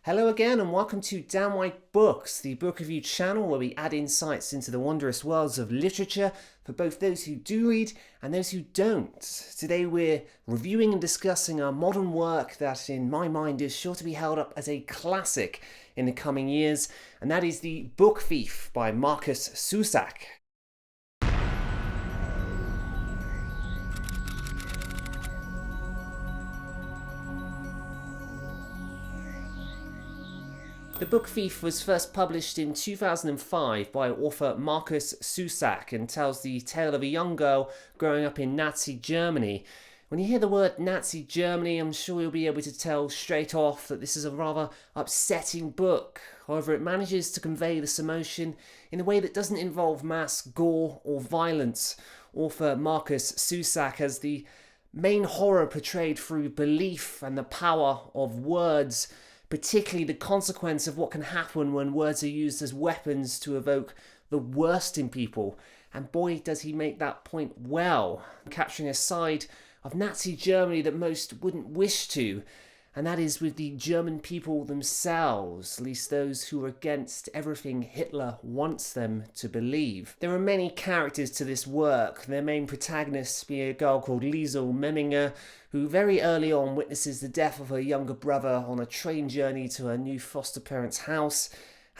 Hello again and welcome to DanWhiteBooks, the book review channel where we add insights into the wondrous worlds of literature for both those who do read and those who don't. Today we're reviewing and discussing a modern work that in my mind is sure to be held up as a classic in the coming years, and that is The Book Thief by Markus Zusak. The Book Thief was first published in 2005 by author Markus Zusak and tells the tale of a young girl growing up in Nazi Germany. When you hear the word Nazi Germany, I'm sure you'll be able to tell straight off that this is a rather upsetting book. However, it manages to convey this emotion in a way that doesn't involve mass gore or violence. Author Markus Zusak has the main horror portrayed through belief and the power of words, particularly the consequence of what can happen when words are used as weapons to evoke the worst in people. And boy, does he make that point well, capturing a side of Nazi Germany that most wouldn't wish to, and that is with the German people themselves, at least those who are against everything Hitler wants them to believe. There are many characters to this work, their main protagonists being a girl called Liesel, who very early on witnesses the death of her younger brother on a train journey to her new foster parents' house.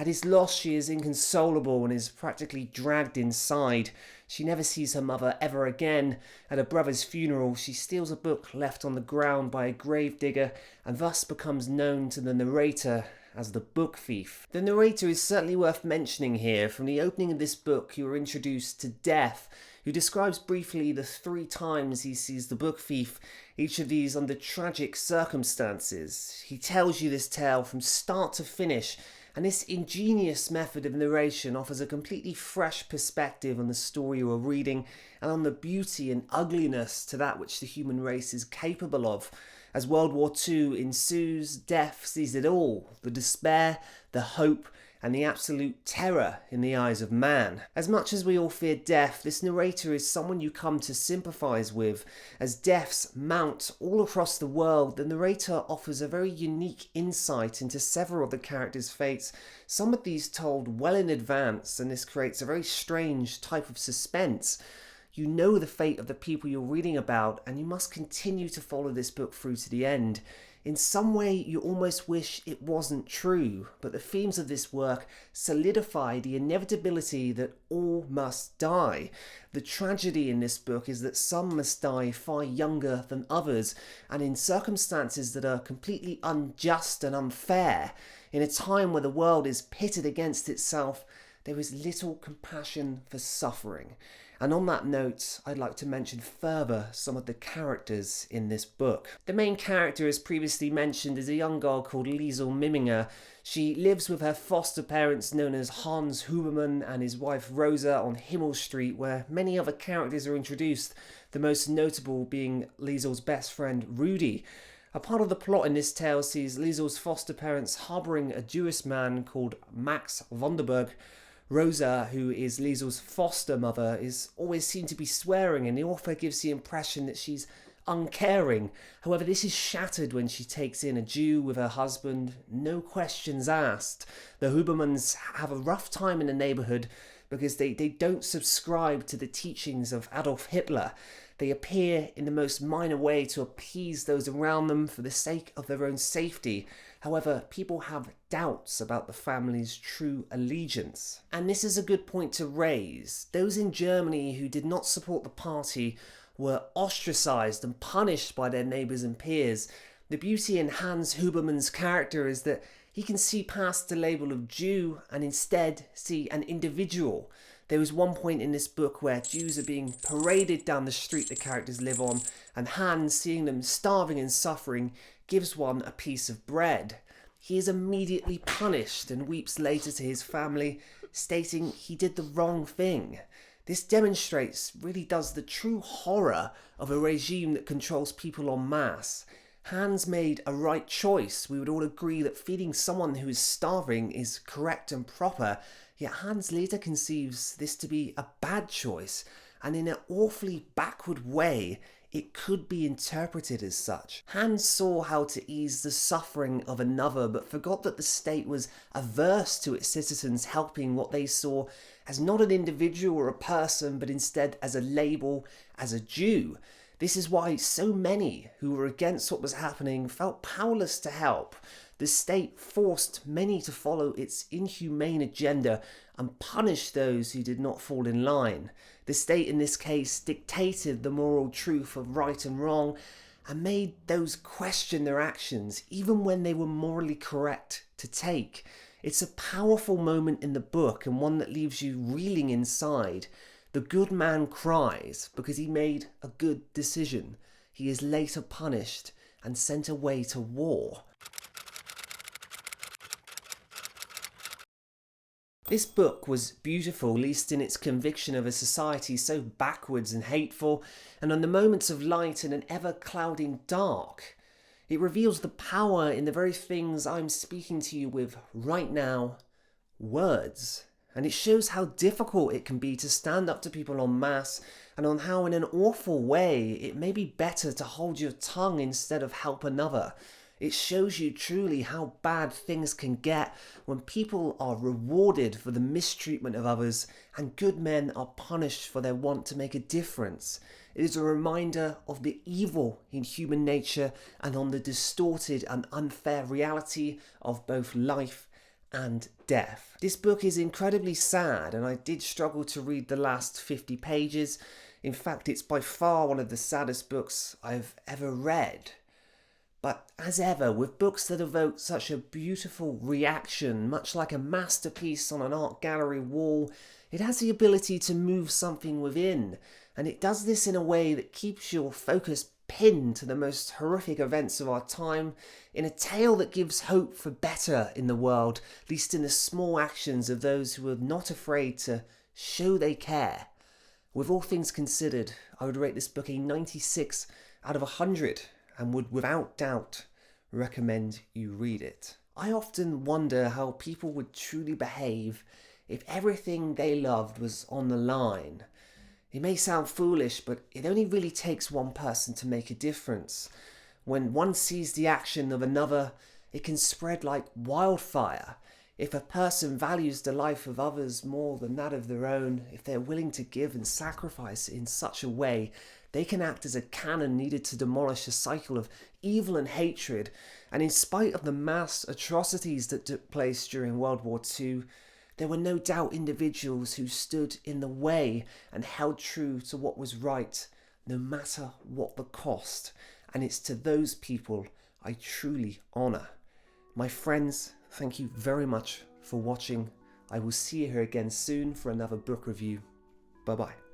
At his loss, she is inconsolable and is practically dragged inside. She never sees her mother ever again. At her brother's funeral, she steals a book left on the ground by a gravedigger and thus becomes known to the narrator as the Book Thief. The narrator is certainly worth mentioning here. From the opening of this book, you are introduced to Death, who describes briefly the 3 times he sees the Book Thief, each of these under tragic circumstances. He tells you this tale from start to finish, and this ingenious method of narration offers a completely fresh perspective on the story you are reading and on the beauty and ugliness to that which the human race is capable of. As World War II ensues, Death sees it all, the despair, the hope, and the absolute terror in the eyes of man. As much as we all fear death, this narrator is someone you come to sympathise with. As deaths mount all across the world, the narrator offers a very unique insight into several of the characters' fates, some of these told well in advance, and this creates a very strange type of suspense. You know the fate of the people you're reading about, and you must continue to follow this book through to the end. In some way, you almost wish it wasn't true, but the themes of this work solidify the inevitability that all must die. The tragedy in this book is that some must die far younger than others, and in circumstances that are completely unjust and unfair. In a time where the world is pitted against itself, there is little compassion for suffering. And on that note, I'd like to mention further some of the characters in this book. The main character, as previously mentioned, is a young girl called Liesel. She lives with her foster parents known as Hans Huberman and his wife Rosa on Himmel Street, where many other characters are introduced, the most notable being Liesel's best friend Rudy. A part of the plot in this tale sees Liesel's foster parents harbouring a Jewish man called Max Vonderberg. Rosa, who is Liesel's foster mother, is always seen to be swearing, and the author gives the impression that she's uncaring. However, this is shattered when she takes in a Jew with her husband, no questions asked. The Hubermans have a rough time in the neighbourhood because they don't subscribe to the teachings of Adolf Hitler. They appear in the most minor way to appease those around them for the sake of their own safety. However, people have doubts about the family's true allegiance. And this is a good point to raise. Those in Germany who did not support the party were ostracised and punished by their neighbours and peers. The beauty in Hans Huberman's character is that he can see past the label of Jew and instead see an individual. There is one point in this book where Jews are being paraded down the street the characters live on, and Hans, seeing them starving and suffering, gives one a piece of bread. He is immediately punished and weeps later to his family, stating he did the wrong thing. This demonstrates, really does, the true horror of a regime that controls people en masse. Hans made a right choice. We would all agree that feeding someone who is starving is correct and proper, yet Hans later conceives this to be a bad choice, and in an awfully backward way, it could be interpreted as such. Hans saw how to ease the suffering of another, but forgot that the state was averse to its citizens helping what they saw as not an individual or a person, but instead as a label, as a Jew. This is why so many who were against what was happening felt powerless to help. The state forced many to follow its inhumane agenda and punished those who did not fall in line. The state in this case dictated the moral truth of right and wrong and made those question their actions even when they were morally correct to take. It's a powerful moment in the book and one that leaves you reeling inside. The good man cries because he made a good decision. He is later punished and sent away to war. This book was beautiful, least in its conviction of a society so backwards and hateful, and on the moments of light in an ever-clouding dark. It reveals the power in the very things I'm speaking to you with right now, words. And it shows how difficult it can be to stand up to people en masse, and on how in an awful way it may be better to hold your tongue instead of help another. It shows you truly how bad things can get when people are rewarded for the mistreatment of others and good men are punished for their want to make a difference. It is a reminder of the evil in human nature and on the distorted and unfair reality of both life and death. This book is incredibly sad, and I did struggle to read the last 50 pages. In fact, it's by far one of the saddest books I've ever read. But as ever, with books that evoke such a beautiful reaction, much like a masterpiece on an art gallery wall, it has the ability to move something within, and it does this in a way that keeps your focus pinned to the most horrific events of our time, in a tale that gives hope for better in the world, at least in the small actions of those who are not afraid to show they care. With all things considered, I would rate this book a 96 out of 100. And would without doubt recommend you read it. I often wonder how people would truly behave if everything they loved was on the line. It may sound foolish, but it only really takes one person to make a difference. When one sees the action of another, it can spread like wildfire. If a person values the life of others more than that of their own, if they're willing to give and sacrifice in such a way, they can act as a cannon needed to demolish a cycle of evil and hatred. And in spite of the mass atrocities that took place during World War II, there were no doubt individuals who stood in the way and held true to what was right, no matter what the cost. And it's to those people I truly honour. My friends, thank you very much for watching. I will see you here again soon for another book review. Bye bye.